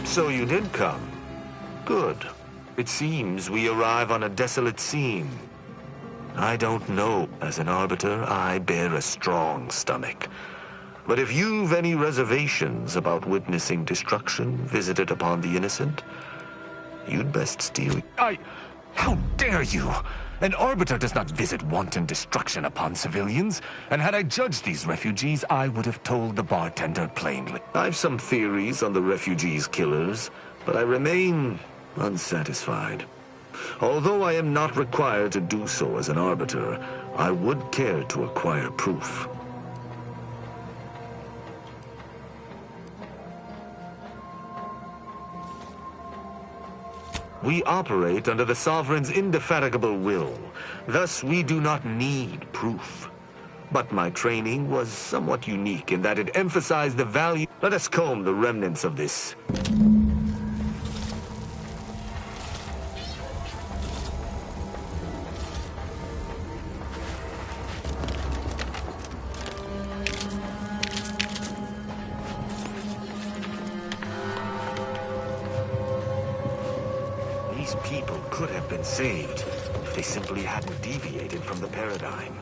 So you did come. Good. It seems we arrive on a desolate scene. I don't know. As an Arbiter, I bear a strong stomach. But if you've any reservations about witnessing destruction visited upon the innocent, you'd best steal... How dare you! An Arbiter does not visit wanton destruction upon civilians, and had I judged these refugees, I would have told the bartender plainly. I've some theories on the refugees' killers, but I remain unsatisfied. Although I am not required to do so as an Arbiter, I would care to acquire proof. We operate under the Sovereign's indefatigable will. Thus, we do not need proof. But my training was somewhat unique in that it emphasized the value... Let us comb the remnants of this. These people could have been saved if they simply hadn't deviated from the paradigm.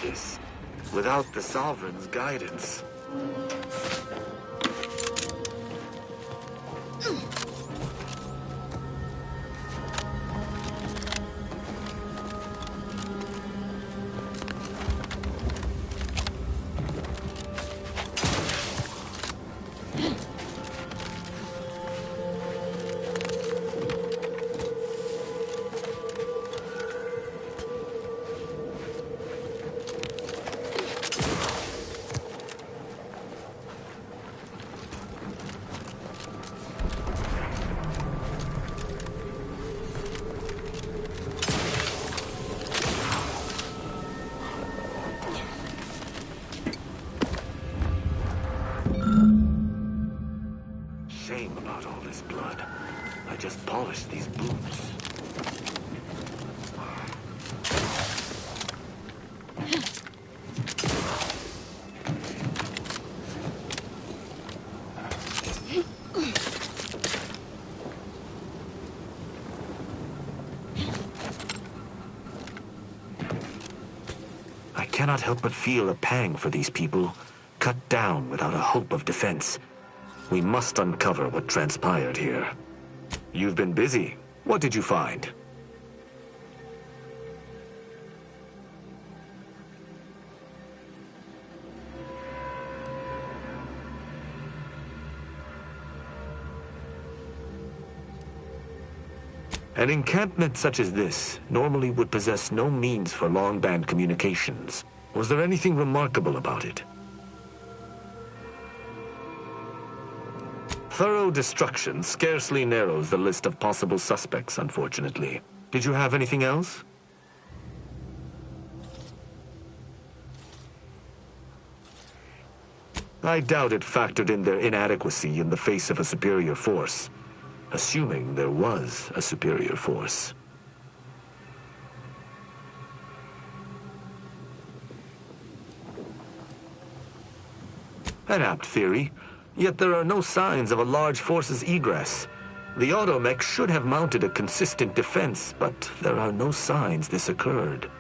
This without the Sovereign's guidance. Shame about all this blood. I just polished these boots. I cannot help but feel a pang for these people, cut down without a hope of defense. We must uncover what transpired here. You've been busy. What did you find? An encampment such as this normally would possess no means for long-band communications. Was there anything remarkable about it? Thorough destruction scarcely narrows the list of possible suspects, unfortunately. Did you have anything else? I doubt it factored in their inadequacy in the face of a superior force. Assuming there was a superior force. An apt theory, yet there are no signs of a large force's egress. The automech should have mounted a consistent defense, but there are no signs this occurred.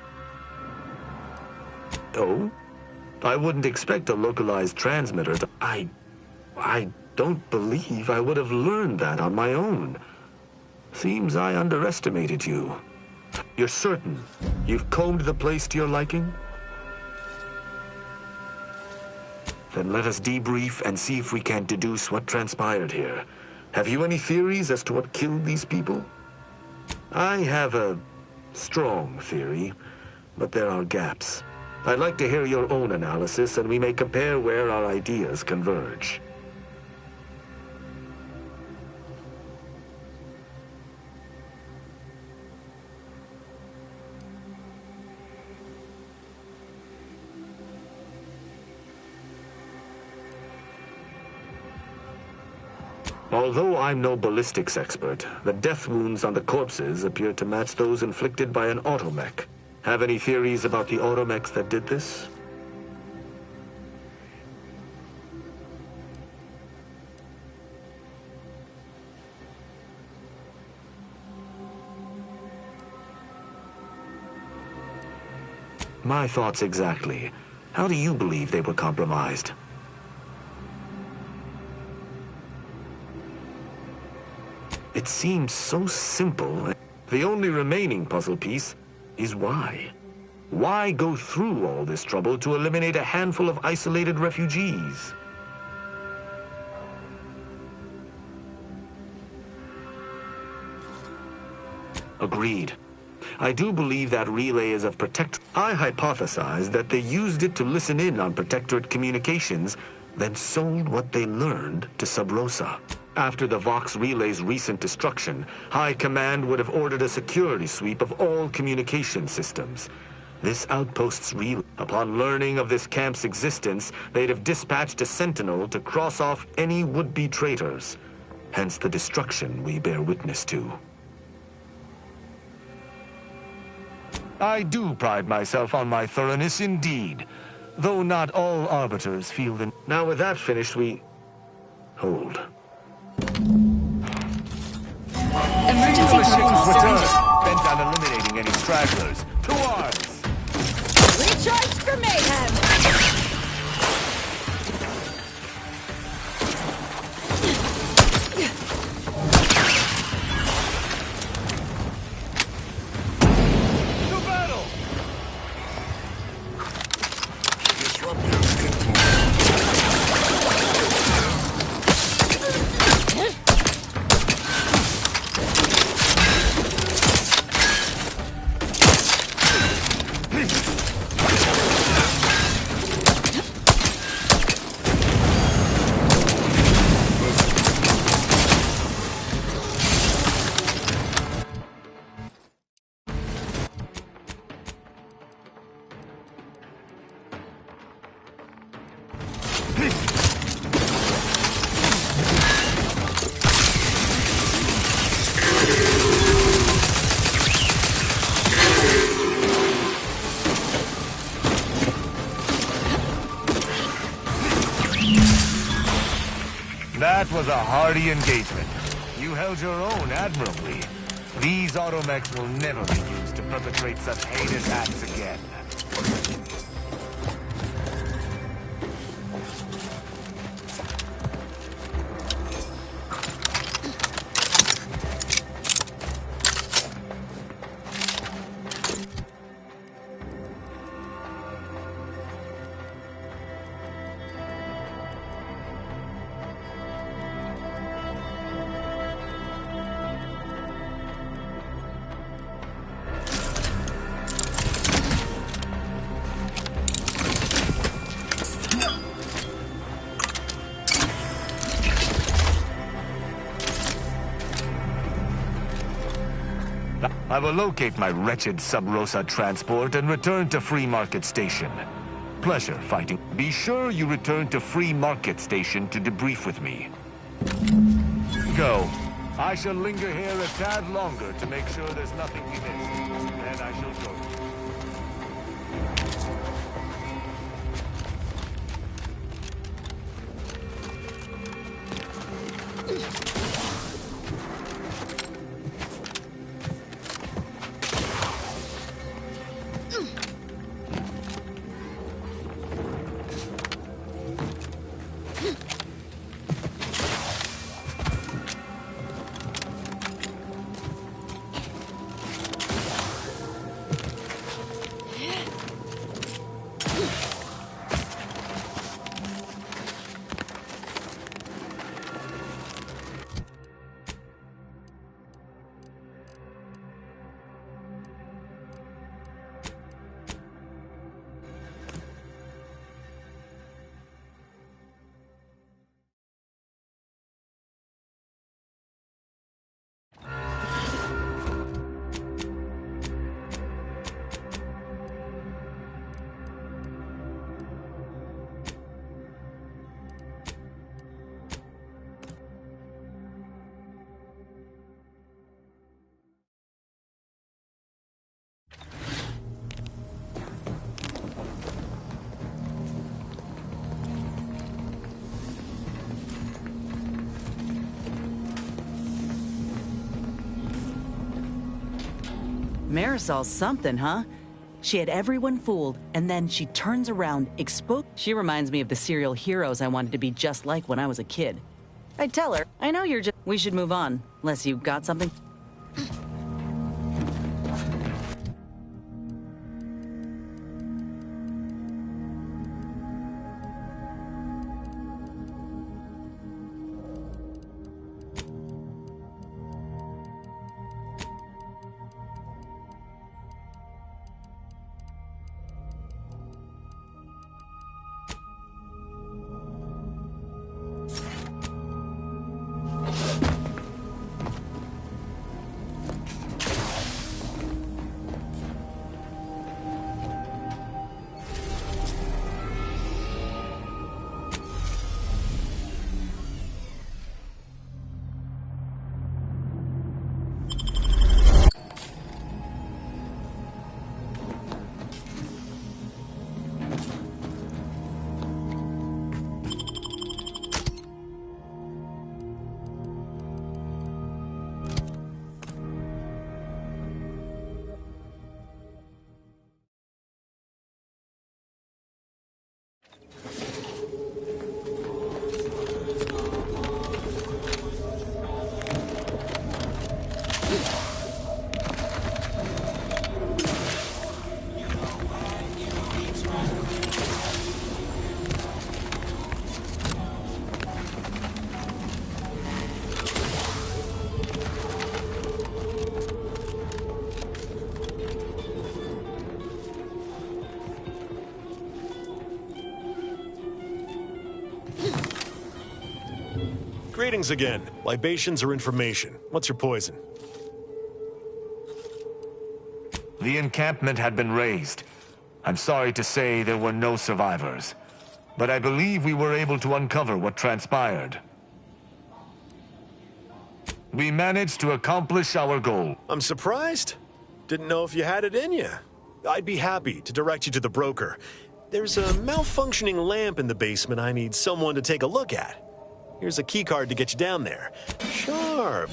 Oh? I wouldn't expect a localized transmitter to... I don't believe I would have learned that on my own. Seems I underestimated you. You're certain you've combed the place to your liking? Then let us debrief and see if we can deduce what transpired here. Have you any theories as to what killed these people? I have a strong theory, but there are gaps. I'd like to hear your own analysis, and we may compare where our ideas converge. Although I'm no ballistics expert, the death wounds on the corpses appear to match those inflicted by an automech. Have any theories about the automechs that did this? My thoughts exactly. How do you believe they were compromised? It seems so simple. The only remaining puzzle piece is why. Why go through all this trouble to eliminate a handful of isolated refugees? Agreed. I do believe that relay is of Protect. I hypothesize that they used it to listen in on Protectorate communications, then sold what they learned to Sub Rosa. After the Vox relay's recent destruction, High Command would have ordered a security sweep of all communication systems. This outpost's relay. Upon learning of this camp's existence, they'd have dispatched a sentinel to cross off any would-be traitors. Hence the destruction we bear witness to. I do pride myself on my thoroughness indeed, though not all arbiters feel the... Now with that finished, we... Hold. Emergency protocol started. Bent on eliminating any stragglers. To arms! Recharge for mayhem! To battle! That was a hardy engagement. You held your own admirably. These automechs will never be used to perpetrate such heinous acts again. I will locate my wretched Sub-Rosa transport and return to Free Market Station. Pleasure fighting. Be sure you return to Free Market Station to debrief with me. Go. I shall linger here a tad longer to make sure there's nothing we missed. Then I shall go. Marisol's something, huh? She had everyone fooled, and then she turns around, She reminds me of the serial heroes I wanted to be just like when I was a kid. I'd tell her, I know you're just... We should move on, unless you got something. Greetings again. Libations or information? What's your poison? The encampment had been razed. I'm sorry to say there were no survivors. But I believe we were able to uncover what transpired. We managed to accomplish our goal. I'm surprised. Didn't know if you had it in you. I'd be happy to direct you to the broker. There's a malfunctioning lamp in the basement I need someone to take a look at. Here's a keycard to get you down there. Sharp.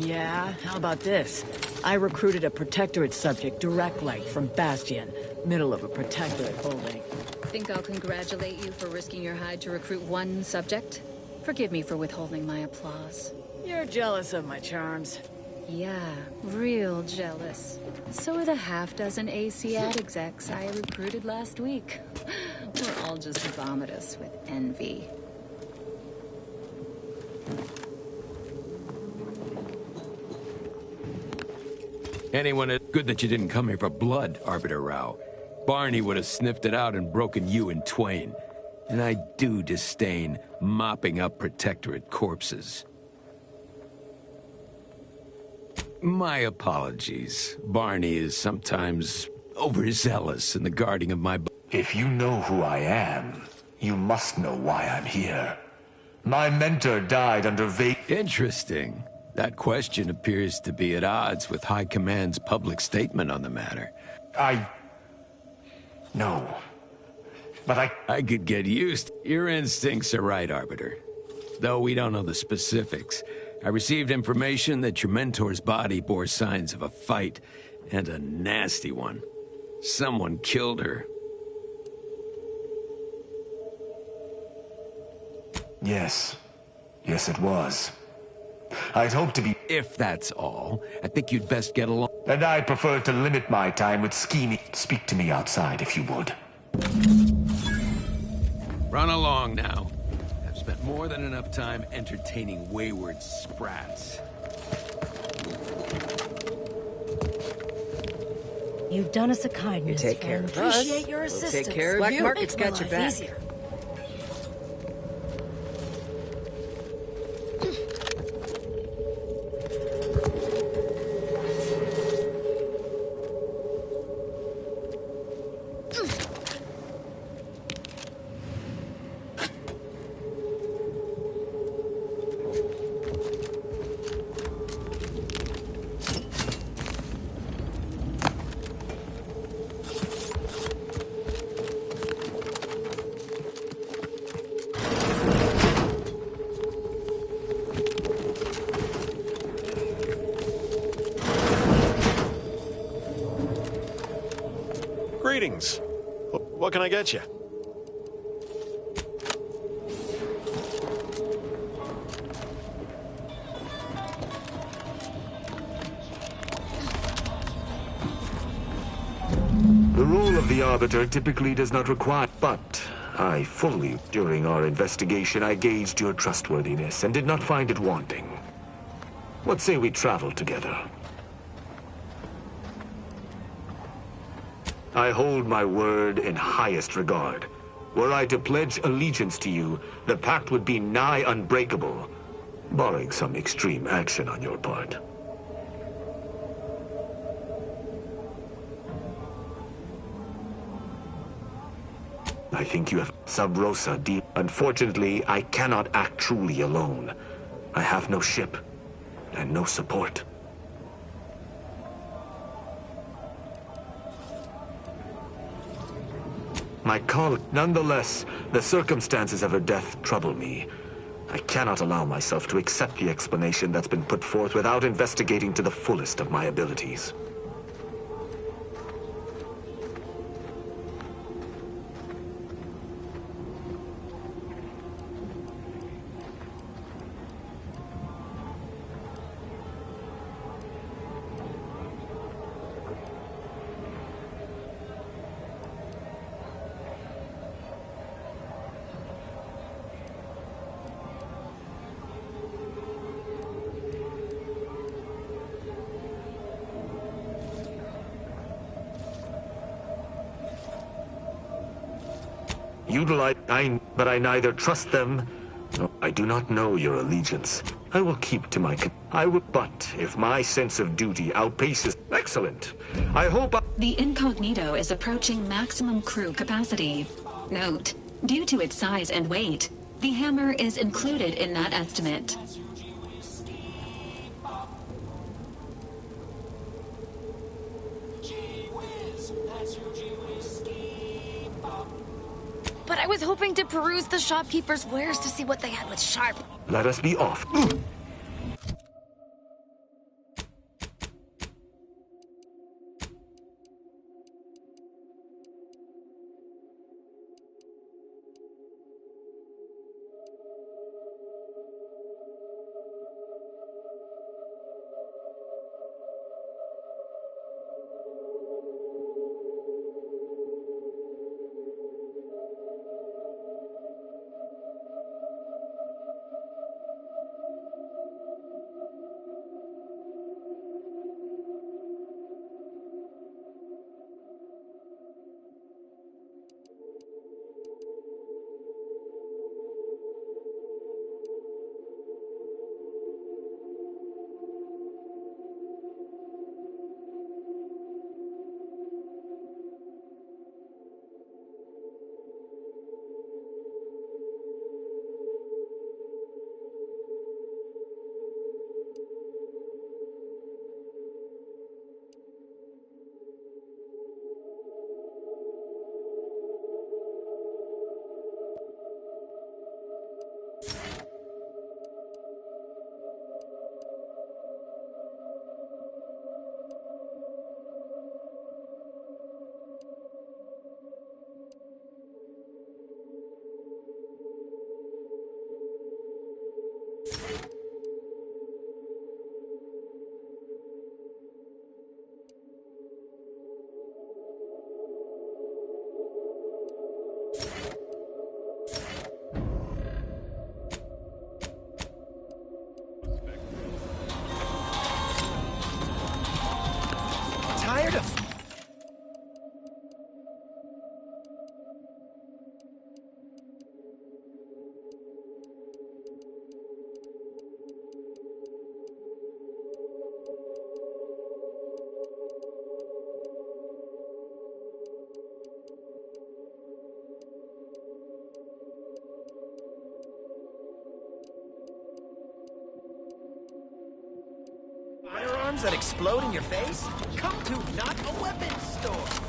Yeah, how about this? I recruited a Protectorate subject direct like from Bastion, middle of a Protectorate holding. Think I'll congratulate you for risking your hide to recruit one subject? Forgive me for withholding my applause. You're jealous of my charms. Yeah, real jealous. So are the half-dozen AC ad execs I recruited last week. We're all just vomitous with envy. Anyone, good that you didn't come here for blood, Arbiter Rao. Barney would have sniffed it out and broken you in twain. And I do disdain mopping up Protectorate corpses. My apologies. Barney is sometimes overzealous in the guarding of my... If you know who I am, you must know why I'm here. My mentor died under vague... Interesting. That question appears to be at odds with High Command's public statement on the matter. No. But I could get used. Your instincts are right, Arbiter. Though we don't know the specifics. I received information that your mentor's body bore signs of a fight, and a nasty one. Someone killed her. Yes. Yes, it was. I'd hoped to be... If that's all, I think you'd best get along. And I prefer to limit my time with scheming. Speak to me outside, if you would. Run along now. I've spent more than enough time entertaining wayward sprats. You've done us a kindness. You take care and of us, appreciate your we'll assistance. take care of Black you. Market's Makes my got your life back. easier. Greetings. What can I get you? The role of the Arbiter typically does not require, but I fully, during our investigation, I gauged your trustworthiness and did not find it wanting. What say we travel together? I hold my word in highest regard. Were I to pledge allegiance to you, the pact would be nigh unbreakable, barring some extreme action on your part. I think you have Sub Rosa deep. Unfortunately, I cannot act truly alone. I have no ship and no support. My colleague, nonetheless, the circumstances of her death trouble me. I cannot allow myself to accept the explanation that's been put forth without investigating to the fullest of my abilities. But I neither trust them, nor I do not know your allegiance. I will keep to my but if my sense of duty outpaces... Excellent. I hope The Incognito is approaching maximum crew capacity. Note, due to its size and weight, the hammer is included in that estimate. But I was hoping to peruse the shopkeeper's wares to see what they had with Sharp. Let us be off. guns that explode in your face? Come to Not a Weapons Store.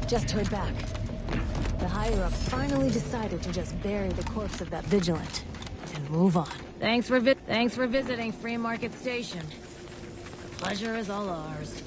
Just heard back. The higher-ups finally decided to just bury the corpse of that vigilant and move on. Thanks for visiting Free Market Station. The pleasure is all ours.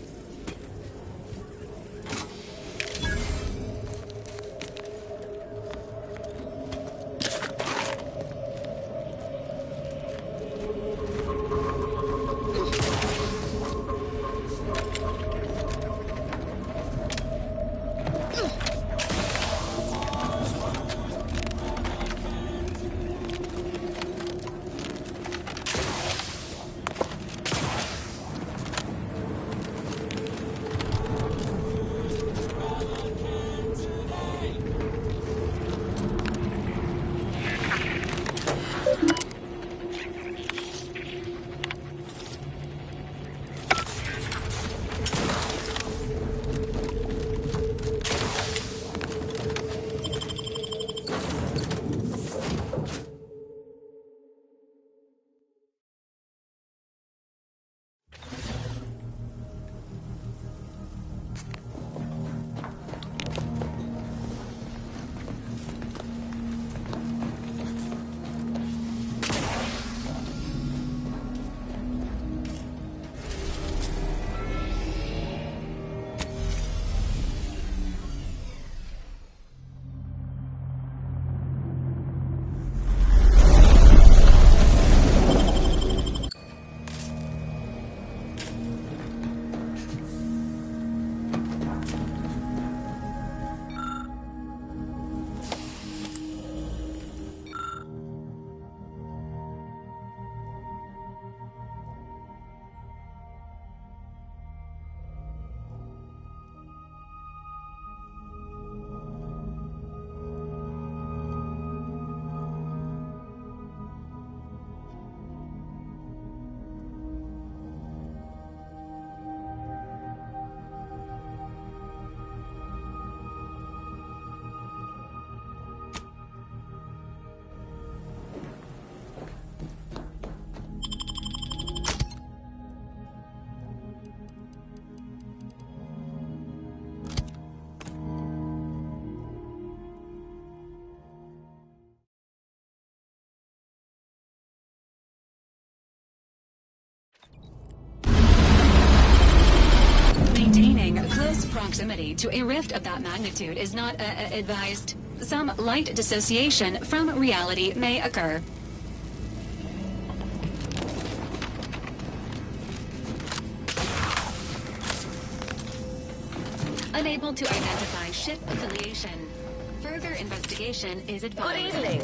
Maintaining close proximity to a rift of that magnitude is not advised. Some light dissociation from reality may occur. Unable to identify ship affiliation. Further investigation is advised. Good evening.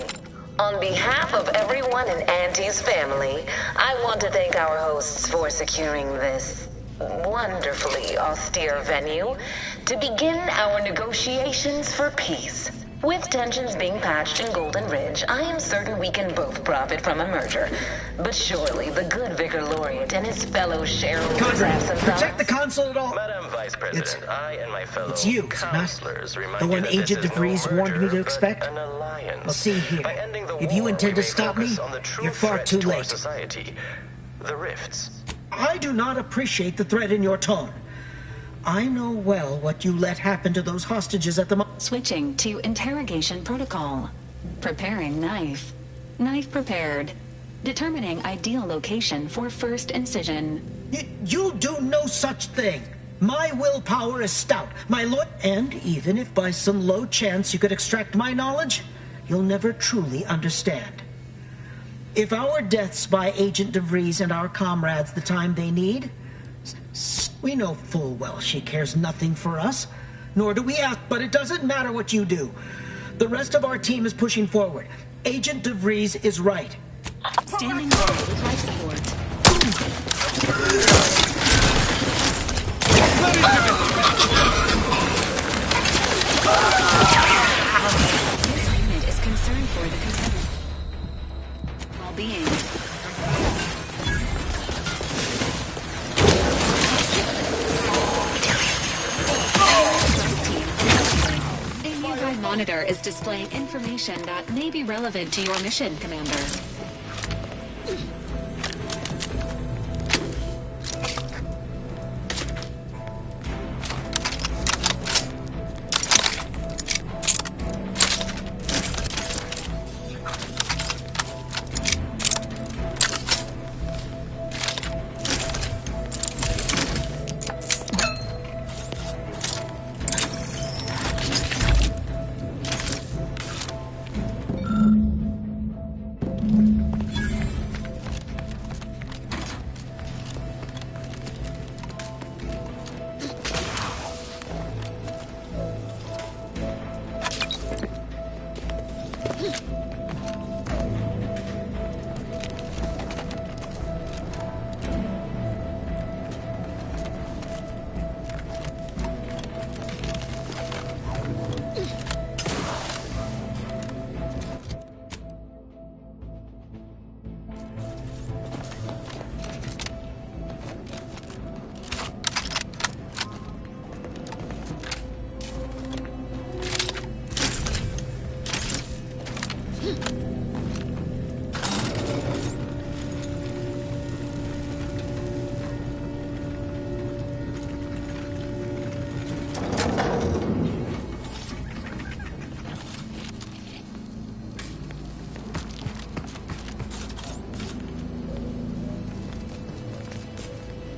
On behalf of everyone in Auntie's family, I want to thank our hosts for securing this wonderfully austere venue to begin our negotiations for peace. With tensions being patched in Golden Ridge, I am certain we can both profit from a merger. But surely the good Vicar Laureate and his fellow shareholders have some Protect the console at all. Madam Vice President, I and my fellow it's you, counselors not the one Agent DeVries warned me to expect. Well, see here. If you intend to stop me, you're far too late. Society, the rifts. I do not appreciate the threat in your tone. I know well what you let happen to those hostages at the Switching to interrogation protocol. Preparing knife. Knife prepared. Determining ideal location for first incision. You do no such thing. My willpower is stout. And even if by some low chance you could extract my knowledge, you'll never truly understand. If our deaths buy Agent DeVries and our comrades the time they need, we know full well she cares nothing for us, nor do we ask, but it doesn't matter what you do. The rest of our team is pushing forward. Agent DeVries is right. Standing by with life support. This unit is concerned for the well-being. A nearby monitor is displaying information that may be relevant to your mission, Commander.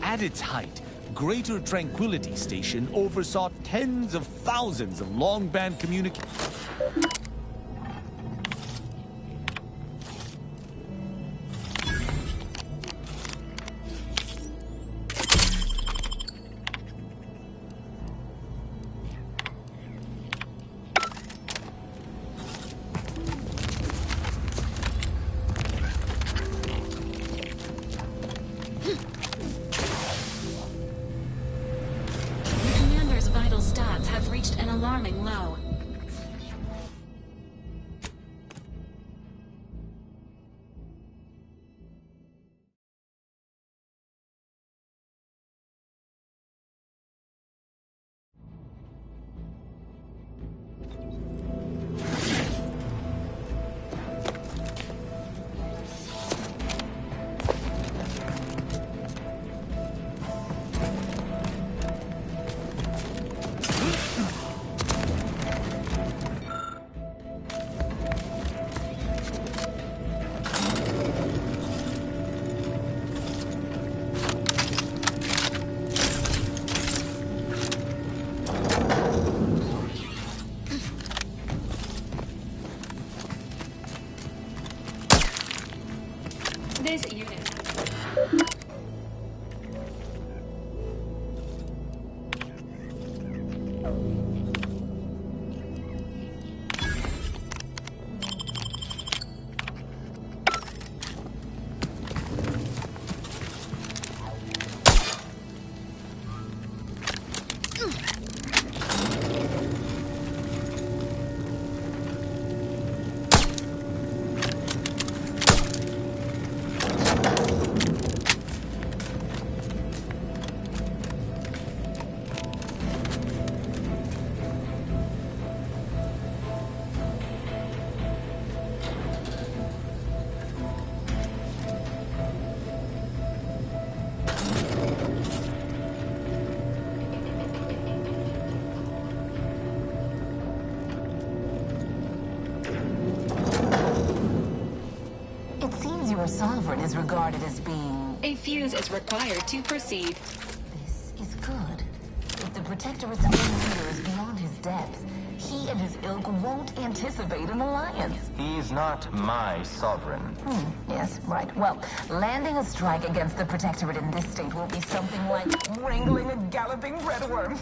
At its height, Greater Tranquility Station oversaw tens of thousands of long-band communications. Alarming low. This unit. Your sovereign is regarded as being... A fuse is required to proceed. This is good. If the Protectorate's own leader is beyond his depth, he and his ilk won't anticipate an alliance. He's not my sovereign. Yes, right. Well, landing a strike against the Protectorate in this state will be something like wrangling a galloping redworm.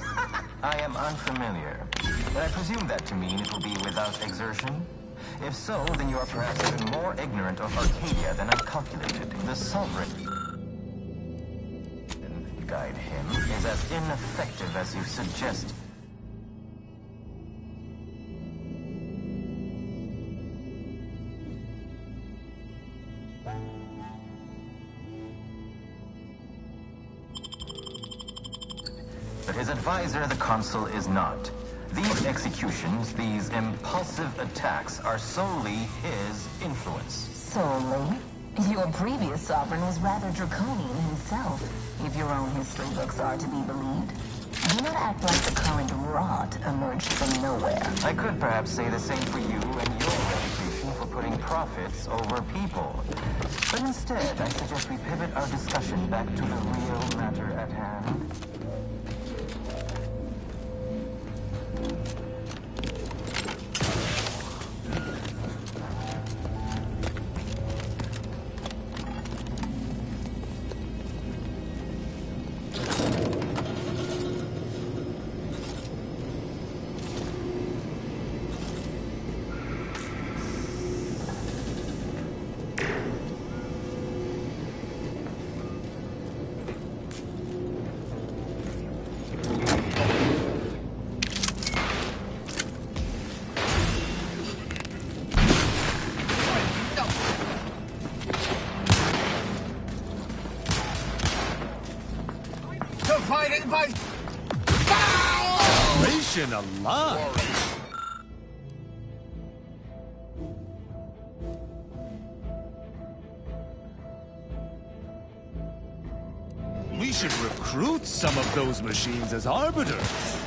I am unfamiliar, but I presume that to mean it will be without exertion. If so, then you are perhaps even more ignorant of Arcadia than I calculated. The Sovereign guide him is as ineffective as you suggest. But his advisor, the Consul, is not. These executions, these impulsive attacks, are solely his influence. Solely? Your previous sovereign was rather draconian himself, if your own history books are to be believed. Do not act like the current rot emerged from nowhere. I could perhaps say the same for you and your reputation for putting profits over people. But instead, I suggest we pivot our discussion back to the real matter at hand. Nation alive! We should recruit some of those machines as arbiters.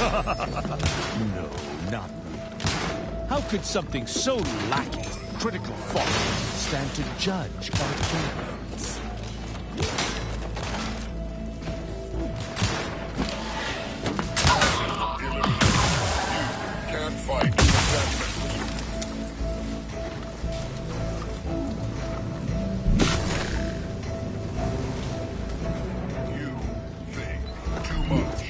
No, not really. How could something so lacking in critical thought stand to judge our favorites? Can't fight. You think too much.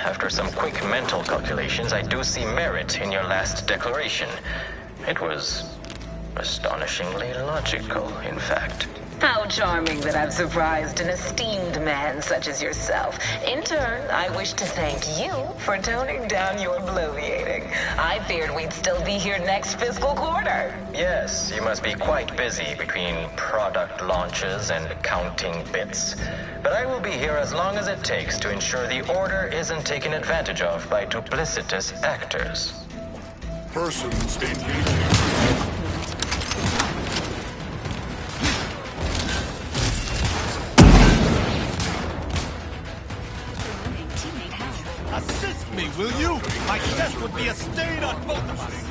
After some quick mental calculations, I do see merit in your last declaration. It was astonishingly logical, in fact. How charming that I've surprised an esteemed man such as yourself. In turn, I wish to thank you for toning down your bloviating. I feared we'd still be here next fiscal quarter. Yes, you must be quite busy between product launches and counting bits. But I will be here as long as it takes to ensure the order isn't taken advantage of by duplicitous actors. Persons engaging. Assist me, will you? My death would be a stain on both of us.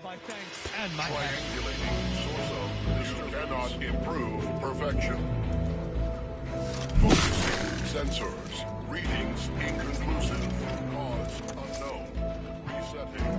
My thanks and my Triangulating source of. You cannot improve perfection. Focusing sensors. Readings inconclusive. Cause unknown. Resetting.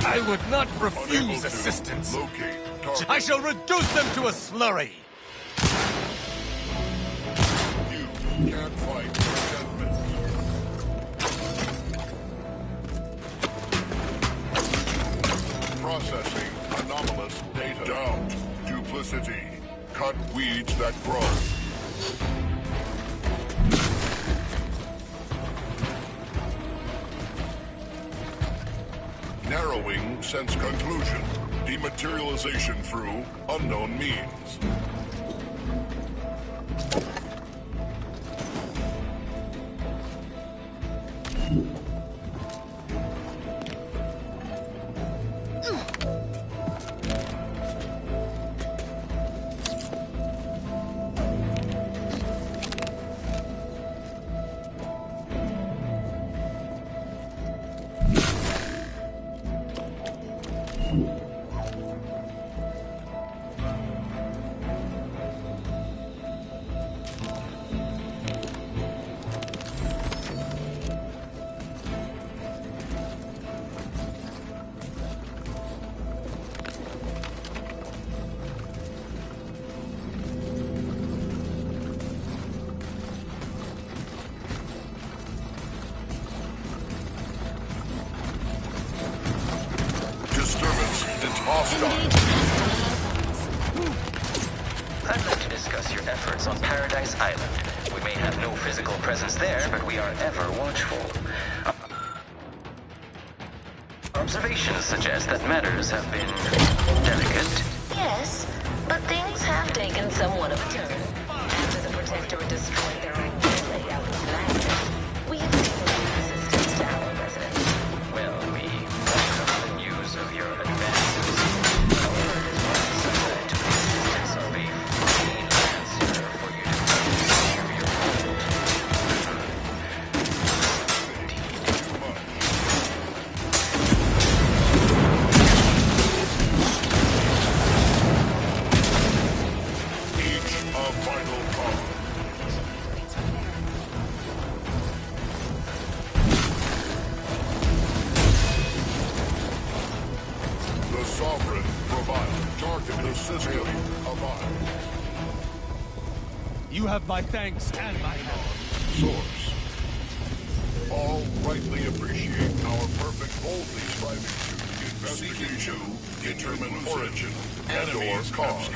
I would not refuse assistance. I shall reduce them to a slurry. You can't fight for 10 minutes. Processing anomalous data. Doubt. Duplicity. Cut weeds that grow. Narrowing sense conclusion. Dematerialization through unknown means. I'd like to discuss your efforts on Paradise Island. We may have no physical presence there, but we are ever watchful. Observations suggest that matters have been delicate. Yes, but things have taken somewhat of a turn. After the Protectorate destroyed their own layout of Atlantis, we have seen a little resistance to our residents. Well, we welcome the news of your advances. However, it is not subject to the existence of a freelancer for you to continue your role. You have my thanks and my love. Source. All rightly appreciate our perfect, boldly striving to investigate, determine origin, and/or cause.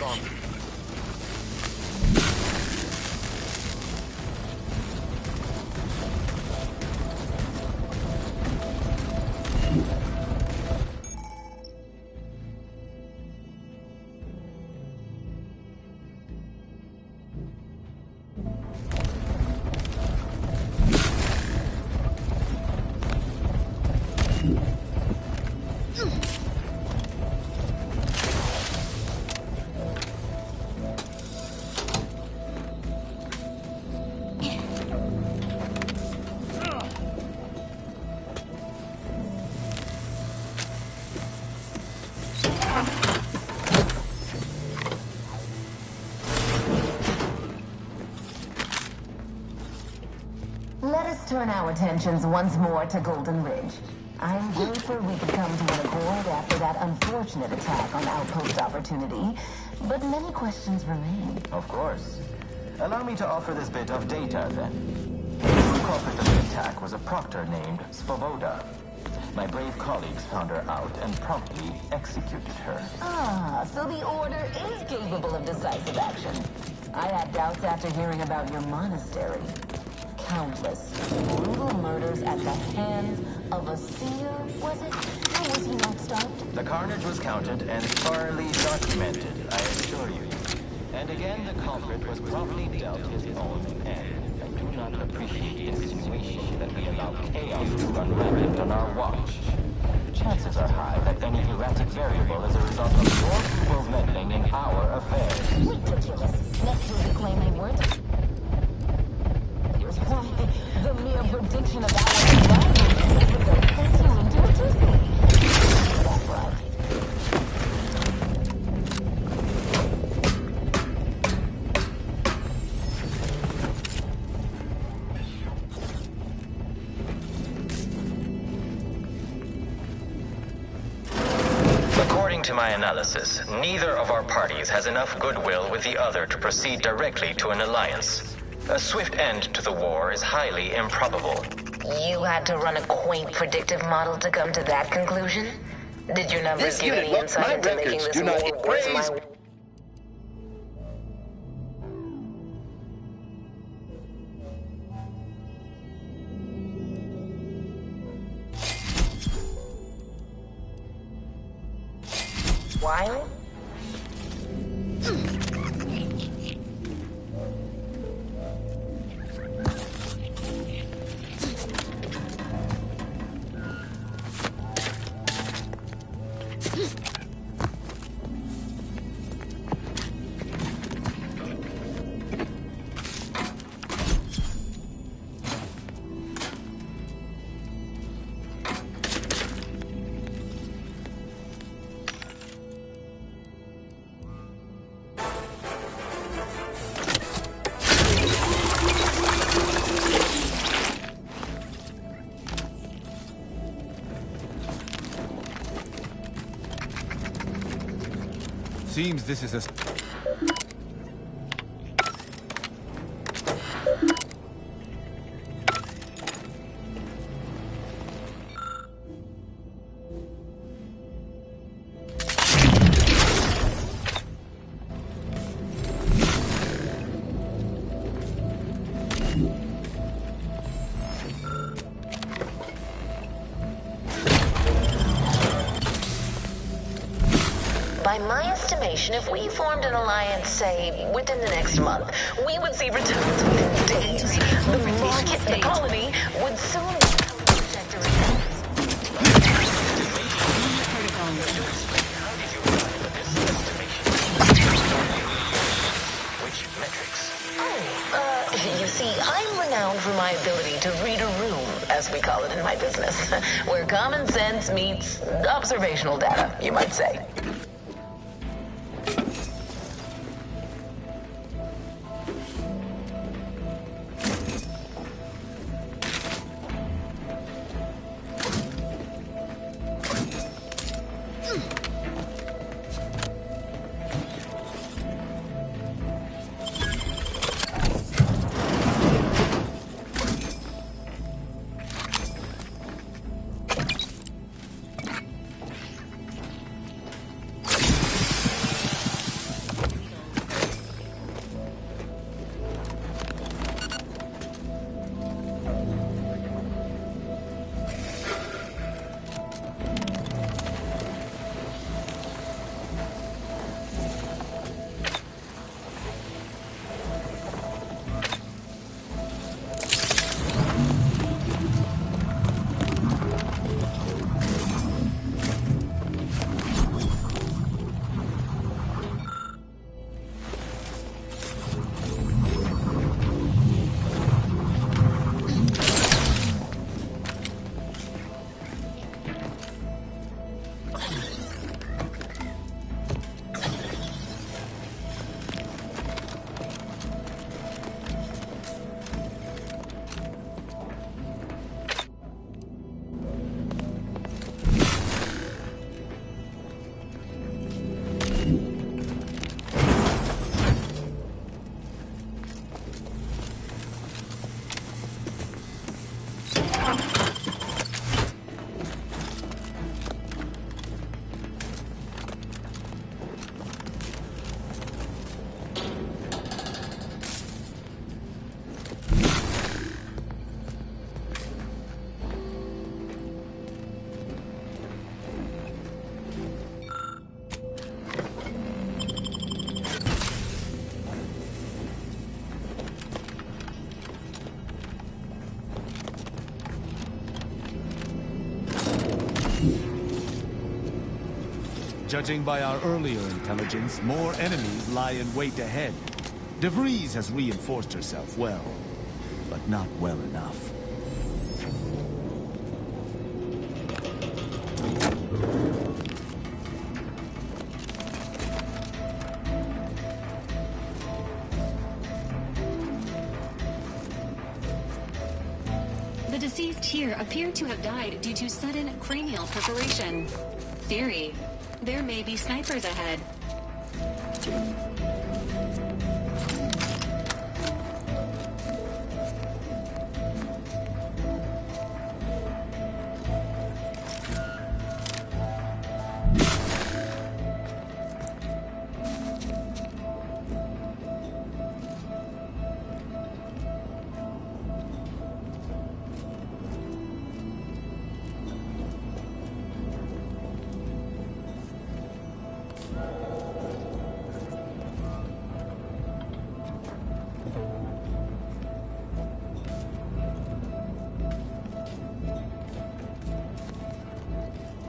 Let us turn our attentions once more to Golden Ridge. I'm grateful we could come to an accord after that unfortunate attack on Outpost Opportunity, but many questions remain. Of course. Allow me to offer this bit of data, then. The true culprit of the attack was a proctor named Svoboda. My brave colleagues found her out and promptly executed her. Ah, so the Order is capable of decisive action. I had doubts after hearing about your monastery. Countless brutal murders at the hands of a seer, was it? How was he not stopped? The carnage was counted and thoroughly documented, I assure you. And again, the culprit was promptly dealt his own end. I do not appreciate the insinuation that we allow chaos to run rampant on our watch. Chances are high that any erratic variable is a result of your people's meddling in our affairs. Ridiculous. Let's hear you claim they weren't. Here's why. The mere prediction of our environment puts you into a tizzy. That's right. to my analysis, neither of our parties has enough goodwill with the other to proceed directly to an alliance. A swift end to the war is highly improbable. You had to run a quaint predictive model to come to that conclusion? Did your numbers give any insight into making this war worth my... while? Seems this is a... By my estimation, if we formed an alliance, say, within the next month, we would see returns within days. The market, the colony, would soon become a protector itself. You see, I'm renowned for my ability to read a room, as we call it in my business, where common sense meets observational data, you might say. Judging by our earlier intelligence, more enemies lie in wait ahead. DeVries has reinforced herself well, but not well enough. The deceased here appear to have died due to sudden cranial perforation. Theory: There may be snipers ahead.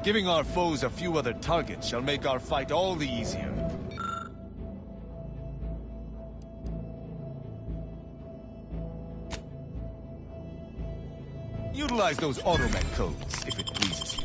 Giving our foes a few other targets shall make our fight all the easier. Utilize those automech codes, if it pleases you.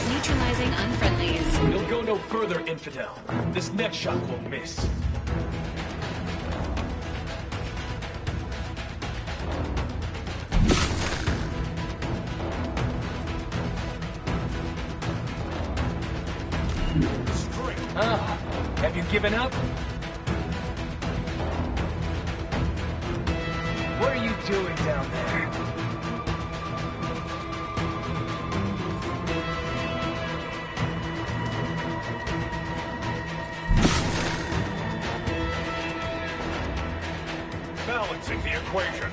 Neutralizing unfriendlies. You'll go no further, infidel. This next shot won't miss. Have you given up? What are you doing down there? Balancing the equation.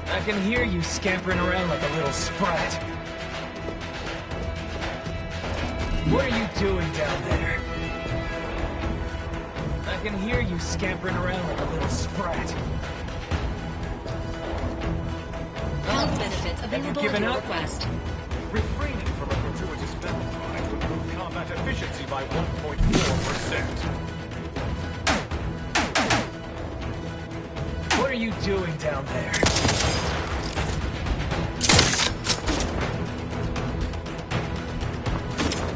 I can hear you scampering around like a little sprat. What are you doing down there? I can hear you scampering around like a little sprat. Health benefits available at your request. Refraining from a gratuitous battle cry to improve combat efficiency by 1.4%. What are you doing down there?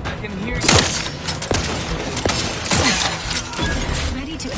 I can hear you. Ready to...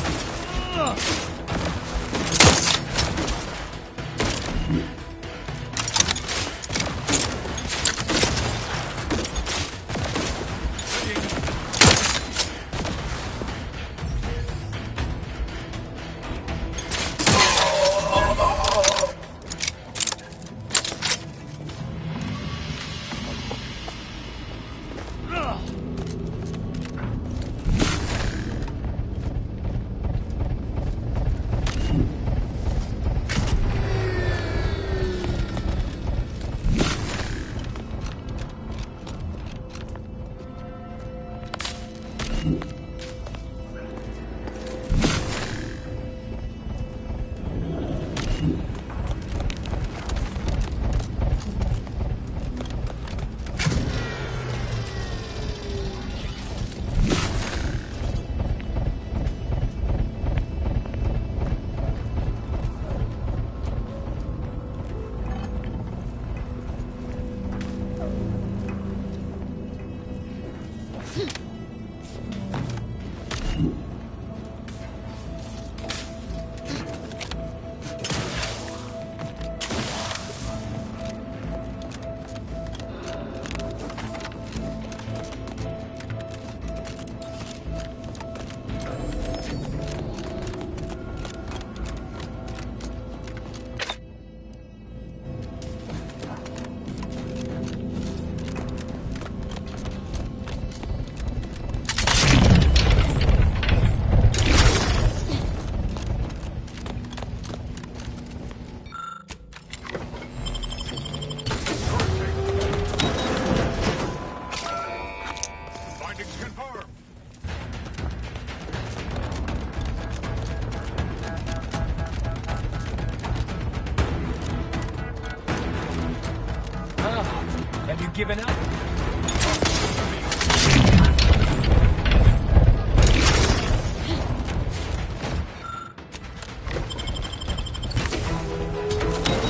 given up?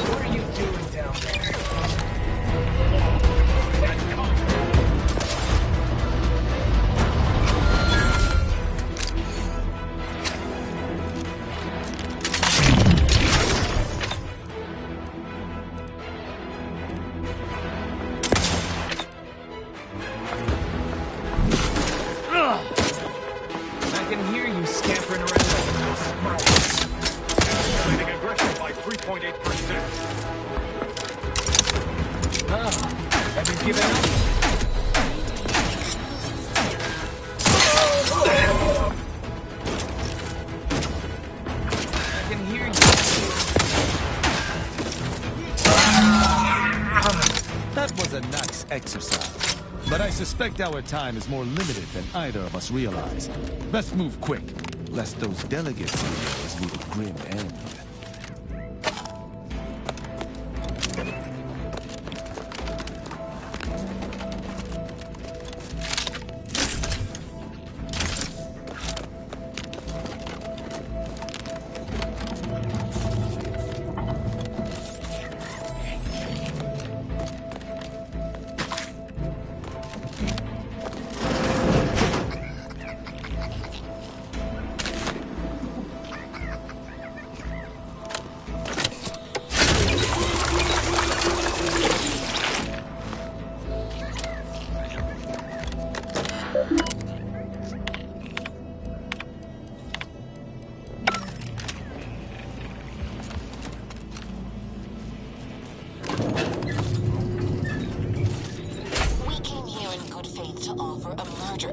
What are you doing down there? I can hear you scampering around like a little squirrel. Escalating aggression by 3.8%. Have you given up? I can hear you. That was a nice exercise. But I suspect our time is more limited than either of us realize. Best move quick, lest those delegates of yours meet a grim end.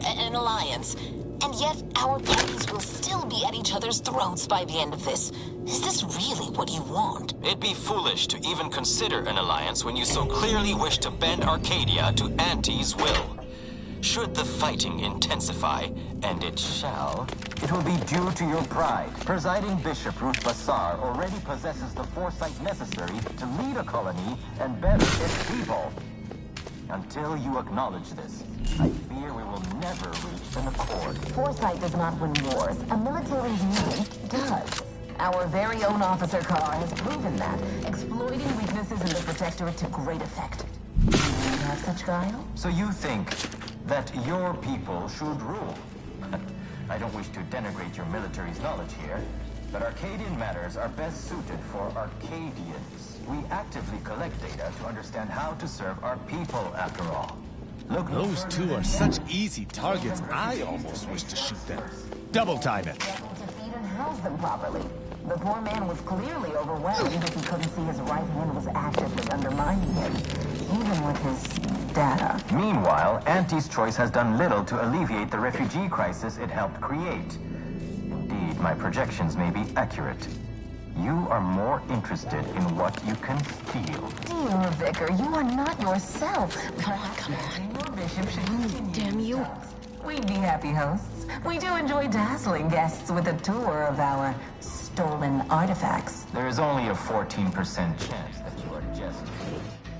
An alliance, and yet our parties will still be at each other's throats by the end of this. Is this really what you want? It'd be foolish to even consider an alliance when you so clearly wish to bend Arcadia to Auntie's will. Should the fighting intensify, and it shall, it will be due to your pride. Presiding Bishop Ruth Bassar already possesses the foresight necessary to lead a colony and better its people. Until you acknowledge this, I fear we will never reach an accord. Foresight does not win wars. A military unit does. Our very own Officer Carr has proven that, exploiting weaknesses in the Protectorate to great effect. Do you have such guile? So you think that your people should rule? I don't wish to denigrate your military's knowledge here, but Arcadian matters are best suited for Arcadians. We actively collect data to understand how to serve our people, after all. Look, those two are such easy targets, I almost wish to shoot them. Double time it. To feed and house them properly. The poor man was clearly overwhelmed if he couldn't see his right hand was actively undermining him, even with his data. Meanwhile, Auntie's Choice has done little to alleviate the refugee crisis it helped create. Indeed, my projections may be accurate. You are more interested in what you can steal. Dear Vicar, you are not yourself. Come on. Your bishop should continue. Damn you. We'd be happy hosts. We do enjoy dazzling guests with a tour of our stolen artifacts. There is only a 14% chance that you are just...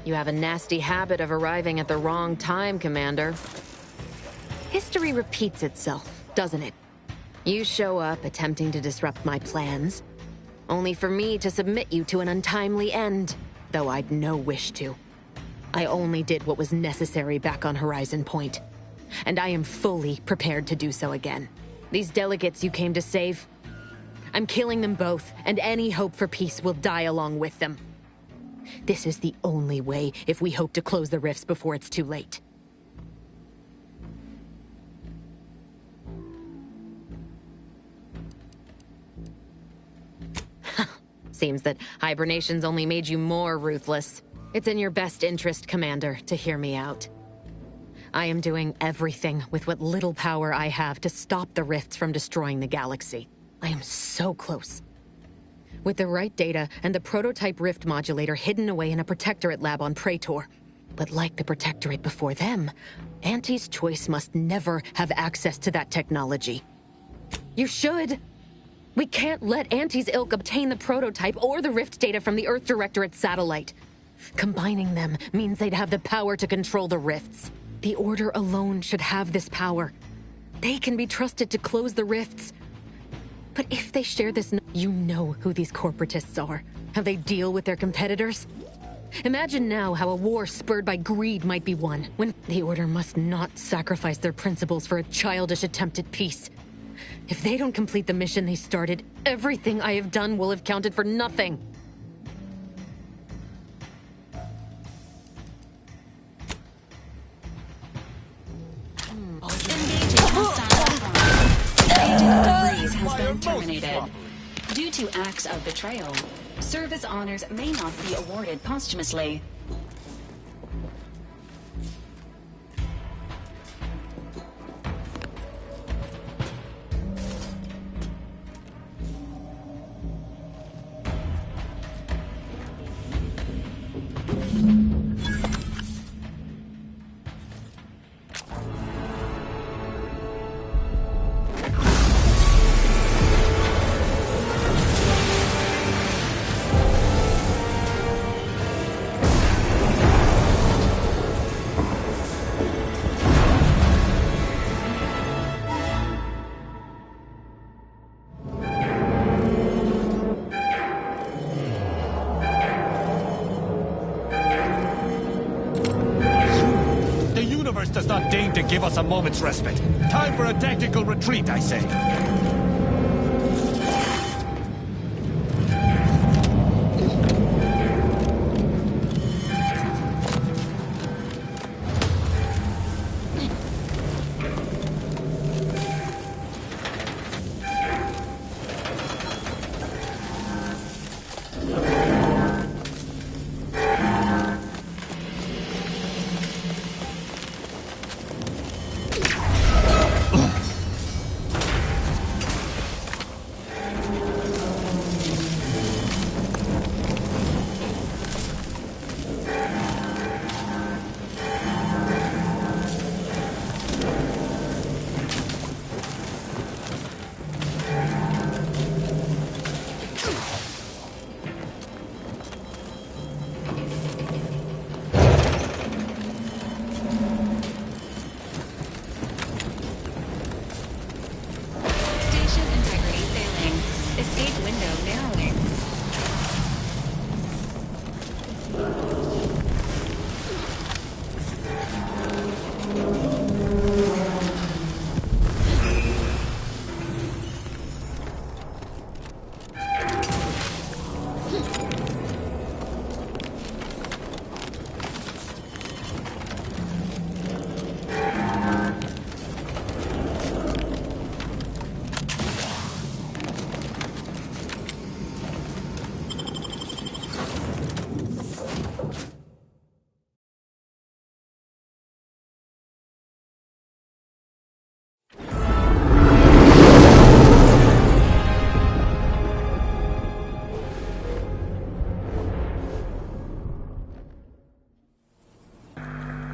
You have a nasty habit of arriving at the wrong time, Commander. History repeats itself, doesn't it? You show up attempting to disrupt my plans, only for me to submit you to an untimely end, though I'd no wish to. I only did what was necessary back on Horizon Point, and I am fully prepared to do so again. These delegates you came to save, I'm killing them both, and any hope for peace will die along with them. This is the only way if we hope to close the rifts before it's too late. Seems that hibernation's only made you more ruthless. It's in your best interest, Commander, to hear me out. I am doing everything with what little power I have to stop the rifts from destroying the galaxy. I am so close. With the right data and the prototype rift modulator hidden away in a Protectorate lab on Praetor. But like the Protectorate before them, Auntie's Choice must never have access to that technology. You should! We can't let Auntie's ilk obtain the prototype or the rift data from the Earth Directorate satellite. Combining them means they'd have the power to control the rifts. The Order alone should have this power. They can be trusted to close the rifts. But if they share this, you know who these corporatists are, how they deal with their competitors. Imagine now how a war spurred by greed might be won, when the Order must not sacrifice their principles for a childish attempt at peace. If they don't complete the mission they started, everything I have done will have counted for nothing. Agent DeVries has been terminated. Due to acts of betrayal, service honors may not be awarded posthumously. Does not deign to give us a moment's respite. Time for a tactical retreat, I say.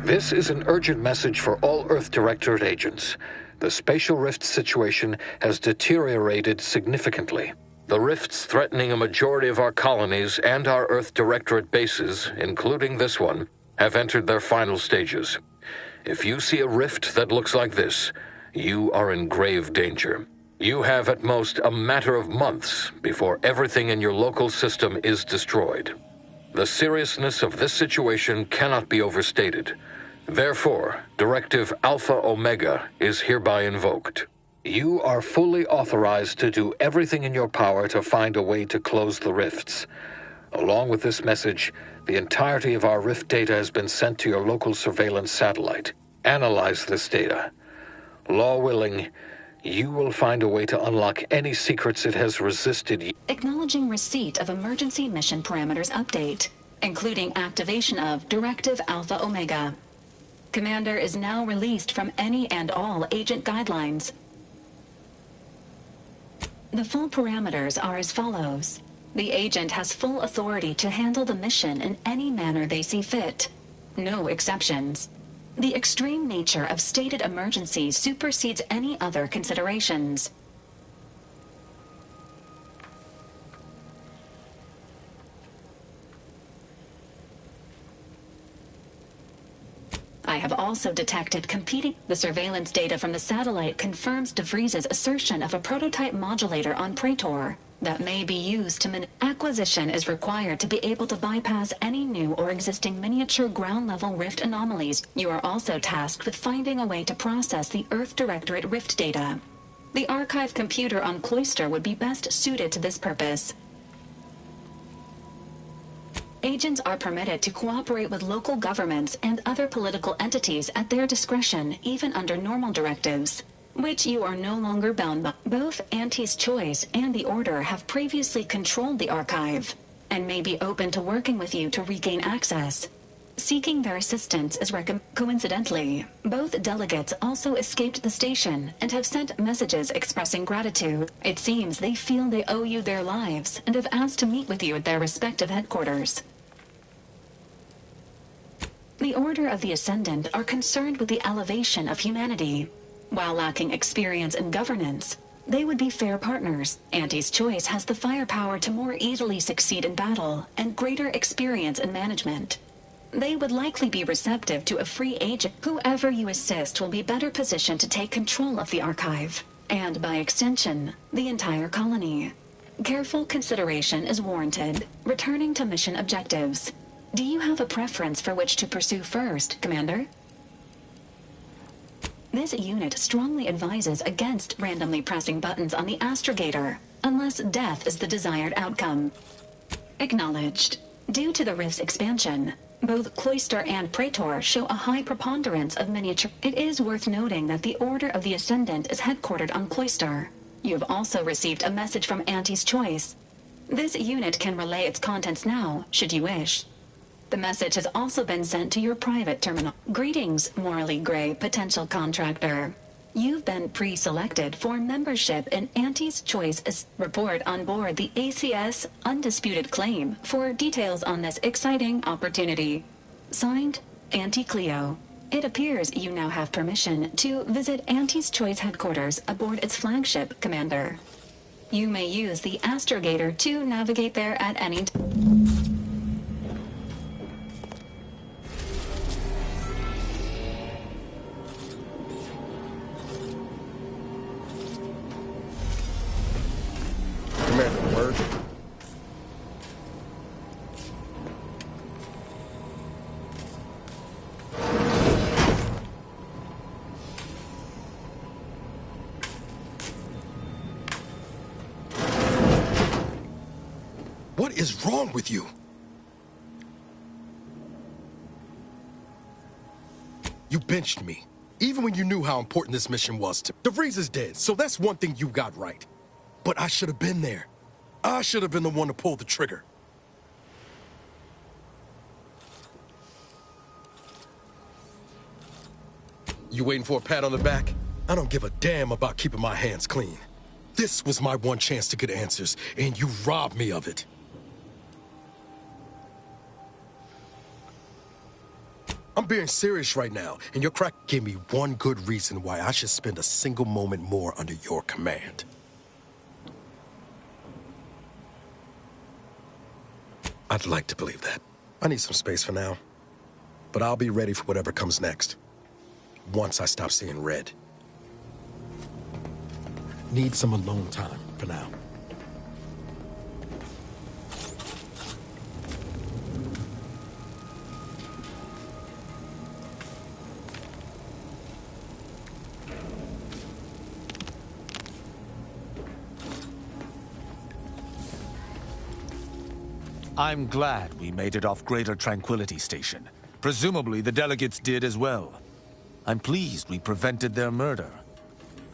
This is an urgent message for all Earth Directorate agents. The spatial rift situation has deteriorated significantly. The rifts threatening a majority of our colonies and our Earth Directorate bases, including this one, have entered their final stages. If you see a rift that looks like this, you are in grave danger. You have at most a matter of months before everything in your local system is destroyed. The seriousness of this situation cannot be overstated. Therefore, Directive Alpha Omega is hereby invoked. You are fully authorized to do everything in your power to find a way to close the rifts. Along with this message, the entirety of our rift data has been sent to your local surveillance satellite. Analyze this data. Law willing, you will find a way to unlock any secrets it has resisted. Acknowledging receipt of emergency mission parameters update, including activation of Directive Alpha Omega. Commander is now released from any and all agent guidelines. The full parameters are as follows. The agent has full authority to handle the mission in any manner they see fit. No exceptions. The extreme nature of stated emergencies supersedes any other considerations. I have also detected competing. The surveillance data from the satellite confirms De Vries's assertion of a prototype modulator on Praetor that may be used to acquisition is required to be able to bypass any new or existing miniature ground-level rift anomalies. You are also tasked with finding a way to process the Earth Directorate rift data. The archive computer on Cloister would be best suited to this purpose. Agents are permitted to cooperate with local governments and other political entities at their discretion, even under normal directives, which you are no longer bound by. Both Auntie's Choice and the Order have previously controlled the archive, and may be open to working with you to regain access. Seeking their assistance is Coincidentally, both delegates also escaped the station and have sent messages expressing gratitude. It seems they feel they owe you their lives and have asked to meet with you at their respective headquarters. The Order of the Ascendant are concerned with the elevation of humanity. While lacking experience in governance, they would be fair partners. Auntie's Choice has the firepower to more easily succeed in battle and greater experience in management. They would likely be receptive to a free agent. Whoever you assist will be better positioned to take control of the archive, and by extension, the entire colony. Careful consideration is warranted. Returning to mission objectives. Do you have a preference for which to pursue first, Commander? This unit strongly advises against randomly pressing buttons on the astrogator, unless death is the desired outcome. Acknowledged. Due to the rift's expansion, both Cloister and Praetor show a high preponderance of miniature. It is worth noting that the Order of the Ascendant is headquartered on Cloister. You have also received a message from Auntie's Choice. This unit can relay its contents now, should you wish. The message has also been sent to your private terminal. Greetings, morally gray potential contractor. You've been pre-selected for membership in Auntie's Choice. Report on board the ACS Undisputed Claim for details on this exciting opportunity. Signed, Auntie Cleo. It appears you now have permission to visit Auntie's Choice headquarters aboard its flagship, Commander. You may use the astrogator to navigate there at any time. Commander, word. What is wrong with you? You benched me, even when you knew how important this mission was to. De Vries is dead, so that's one thing you got right. But I should have been there. I should have been the one to pull the trigger. You waiting for a pat on the back? I don't give a damn about keeping my hands clean. This was my one chance to get answers, and you robbed me of it. I'm being serious right now, and your crack gave me one good reason why I should spend a single moment more under your command. I'd like to believe that. I need some space for now. But I'll be ready for whatever comes next. Once I stop seeing red. Need some alone time for now. I'm glad we made it off Greater Tranquility Station. Presumably the delegates did as well. I'm pleased we prevented their murder.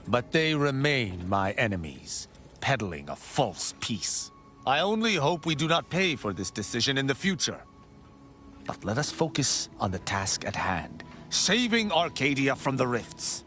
But they remain my enemies, peddling a false peace. I only hope we do not pay for this decision in the future. But let us focus on the task at hand, saving Arcadia from the rifts.